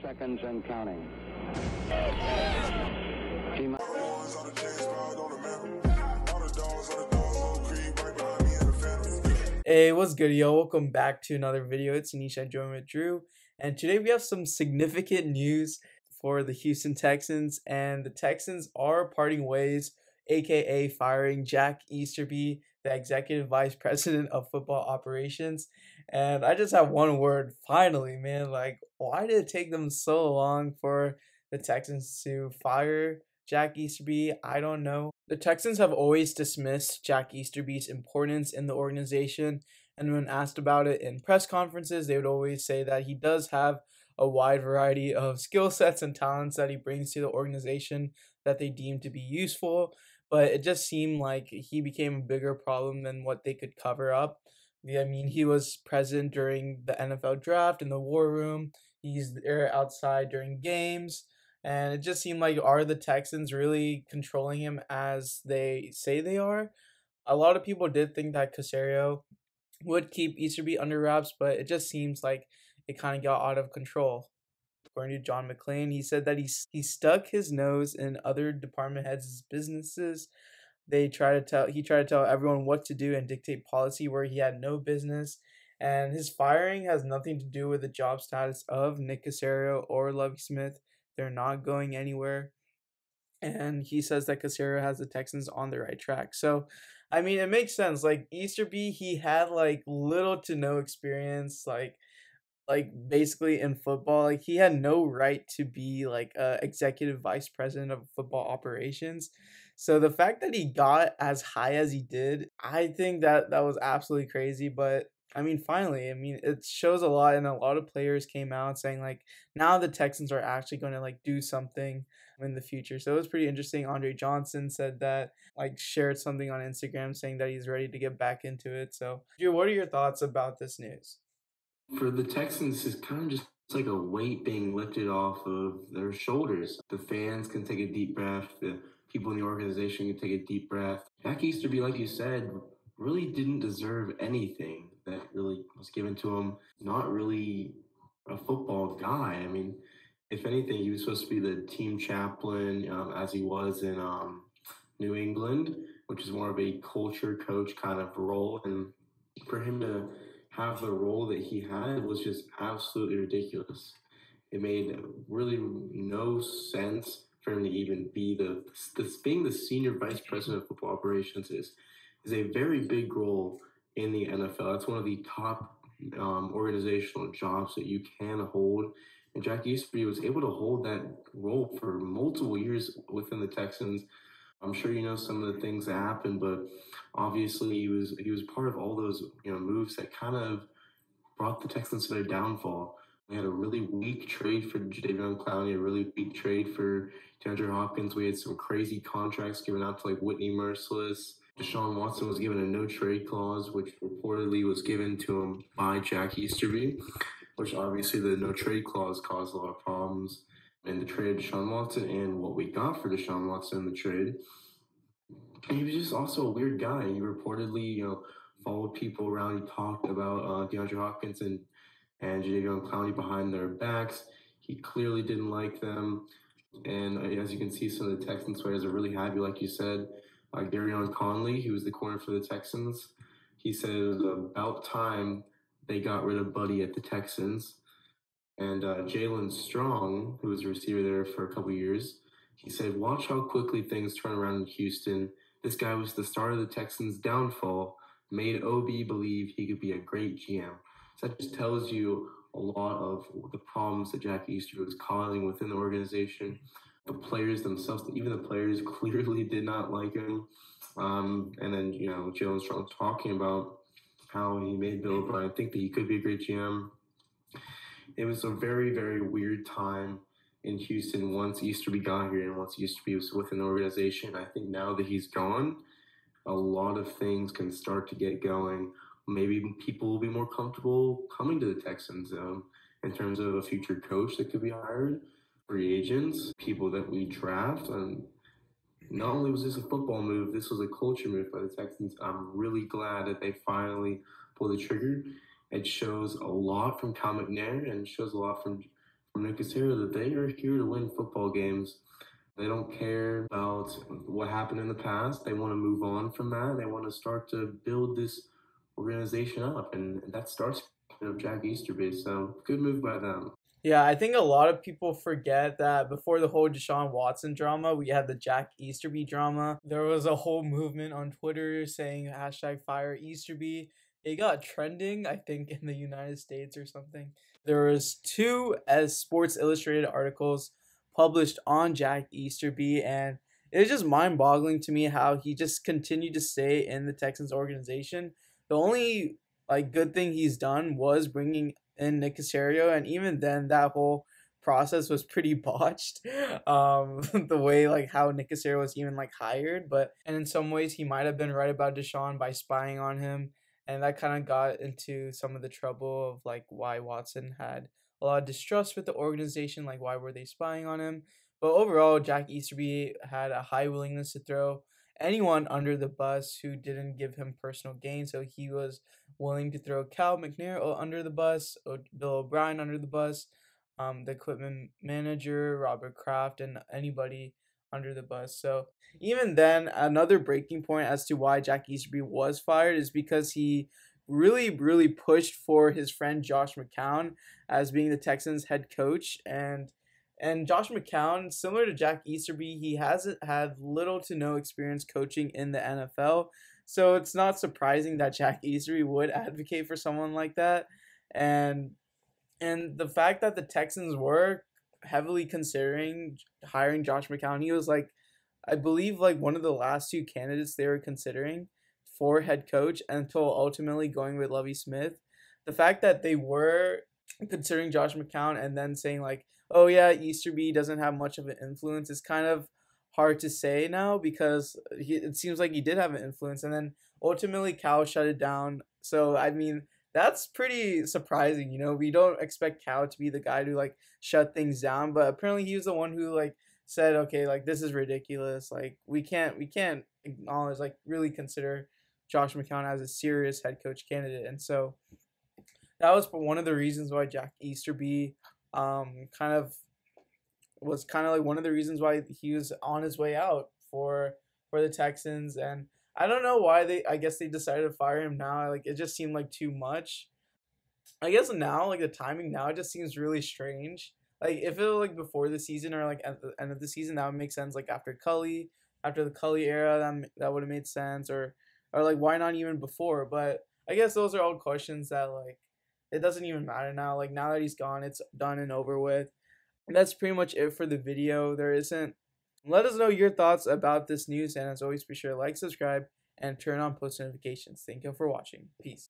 seconds and counting. Hey, what's good, yo? Welcome back to another video. It's Anish and Juan with Drew, and today we have some significant news for the Houston Texans, and the Texans are parting ways, aka firing Jack Easterby, the executive vice president of football operations. And I just have one word: finally, man. Like, why did it take them so long for the Texans to fire Jack Easterby? I don't know. The Texans have always dismissed Jack Easterby's importance in the organization, and when asked about it in press conferences, they would always say that he does have a wide variety of skill sets and talents that he brings to the organization that they deem to be useful, but it just seemed like he became a bigger problem than what they could cover up. I mean, he was present during the NFL draft in the war room. He's there outside during games. And it just seemed like, are the Texans really controlling him as they say they are? A lot of people did think that Caserio would keep Easterby under wraps, but it just seems like it kind of got out of control. According to John McClain, he said that he stuck his nose in other department heads' businesses. He tried to tell everyone what to do and dictate policy where he had no business. And his firing has nothing to do with the job status of Nick Caserio or Lovie Smith. They're not going anywhere. And he says that Caserio has the Texans on the right track. So, I mean, it makes sense. Like, Easterby, he had like little to no experience, like basically in football. Like, he had no right to be like a executive vice president of football operations. So the fact that he got as high as he did, I think that was absolutely crazy. But I mean, finally, I mean, it shows a lot, and a lot of players came out saying like now the Texans are actually going to like do something in the future. So it was pretty interesting. Andre Johnson said that, like, shared something on Instagram saying that he's ready to get back into it. So, Drew, what are your thoughts about this news? For the Texans, it's kind of just like a weight being lifted off of their shoulders. The fans can take a deep breath. The people in the organization can take a deep breath. Jack Easterby, like you said, really didn't deserve anything that really was given to him. Not really a football guy. I mean, if anything, he was supposed to be the team chaplain, as he was in New England, which is more of a culture coach kind of role. And for him to have the role that he had was just absolutely ridiculous. It made really no sense for him to even be being the senior vice president of football operations is a very big role in the NFL. That's one of the top organizational jobs that you can hold. And Jack Easterby was able to hold that role for multiple years within the Texans. I'm sure you know some of the things that happened, but obviously he was part of all those moves that kind of brought the Texans to their downfall. We had a really weak trade for Jadeveon Clowney, a really weak trade for DeAndre Hopkins. We had some crazy contracts given out to like Whitney Merciless. Deshaun Watson was given a no trade clause, which reportedly was given to him by Jack Easterby, which obviously the no trade clause caused a lot of problems in the trade of Deshaun Watson and what we got for Deshaun Watson in the trade. And he was just also a weird guy. He reportedly, followed people around. He talked about DeAndre Hopkins and Jadeveon Clowney behind their backs. He clearly didn't like them. And as you can see, some of the Texans players are really happy, like you said. Garyon Conley, who was the corner for the Texans, he said it was about time they got rid of Buddy at the Texans. And Jalen Strong, who was a receiver there for a couple years, he said, watch how quickly things turn around in Houston. This guy was the start of the Texans' downfall, made OB believe he could be a great GM. So that just tells you a lot of the problems that Jack Easterby was causing within the organization. The players themselves, even the players clearly did not like him. And then, Jalen Strong talking about how he made Bill O'Brien think that he could be a great GM. It was a very, very weird time in Houston once Easterby got here and once Easterby was within the organization. I think now that he's gone, a lot of things can start to get going. Maybe people will be more comfortable coming to the Texans in terms of a future coach that could be hired, free agents, people that we draft. And not only was this a football move, this was a culture move by the Texans. I'm really glad that they finally pulled the trigger. It shows a lot from Cal McNair and shows a lot from from Nick Casario that they are here to win football games. They don't care about what happened in the past. They want to move on from that. They want to start to build this organization up, and that starts with Jack Easterby. So good move by them. Yeah, I think a lot of people forget that before the whole Deshaun Watson drama, we had the Jack Easterby drama. There was a whole movement on Twitter saying hashtag fire Easterby. It got trending, I think, in the United States or something. There was two as Sports Illustrated articles published on Jack Easterby, and it was just mind-boggling to me how he just continued to stay in the Texans organization. The only good thing he's done was bringing in Nick Casario, and even then, that whole process was pretty botched. The way how Nick Casario was even hired, but and in some ways he might have been right about Deshaun by spying on him, and that kind of got into some of the trouble of why Watson had a lot of distrust with the organization, why were they spying on him. But overall, Jack Easterby had a high willingness to throw anyone under the bus who didn't give him personal gain. So he was willing to throw Cal McNair under the bus, Bill O'Brien under the bus, the equipment manager, Robert Kraft, and anybody under the bus. So even then, another breaking point as to why Jack Easterby was fired is because he really, really pushed for his friend Josh McCown as being the Texans head coach. And Josh McCown, similar to Jack Easterby, he hasn't had little to no experience coaching in the NFL. So it's not surprising that Jack Easterby would advocate for someone like that. And the fact that the Texans were heavily considering hiring Josh McCown, he was I believe one of the last two candidates they were considering for head coach until ultimately going with Lovie Smith. The fact that they were considering Josh McCown and then saying oh yeah, Easterby doesn't have much of an influence is kind of hard to say now, because it seems like he did have an influence, and then ultimately Cal shut it down. So I mean, that's pretty surprising. We don't expect Cal to be the guy to shut things down, but apparently he was the one who said, okay, this is ridiculous. We can't acknowledge really consider Josh McCown as a serious head coach candidate. And so that was one of the reasons why Jack Easterby kind of was one of the reasons why he was on his way out for the Texans. And I don't know why I guess they decided to fire him now. It just seemed too much. I guess now the timing now just seems really strange. If it was before the season or at the end of the season, that would make sense. After the Cully era, that would have made sense. Or why not even before? But I guess those are all questions that it doesn't even matter now. Now that he's gone, it's done and over with. And that's pretty much it for the video. Let us know your thoughts about this news, and as always, be sure to subscribe, and turn on post notifications. Thank you for watching. Peace.